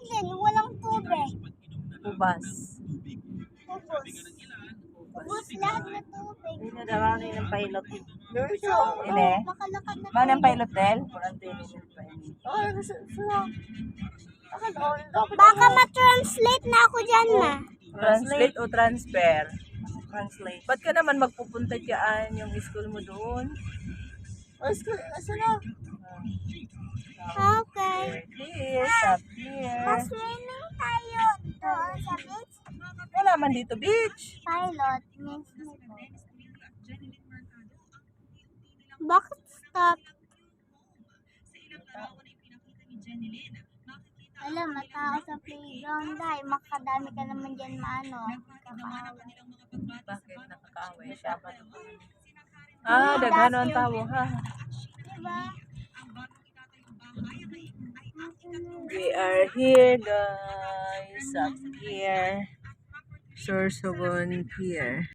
din, walang tubig. Ubas. Ubus. Ubus lahat na tubig. Hindi na daw ng pilot. Nerso. Ini. Makalakad na Mana ang pilot del? Kurang tinin ng pilot. Ay, sila. Baka ma-translate na ako dyan na. Translate o transfer? Translate. Ba't ka naman magpupunta dyan yung school mo doon? Sila. Okay. This, up here. Pa-swimming tayo doon sa beach. Wala man dito beach. Pilot means bakit stop? Alam, matao sa playground dahil makadami ka naman dyan maano. Bakit nakakaaway siya? Daghan ang tao ha. Diba? We are here guys. Up here. Sorsogon Pier.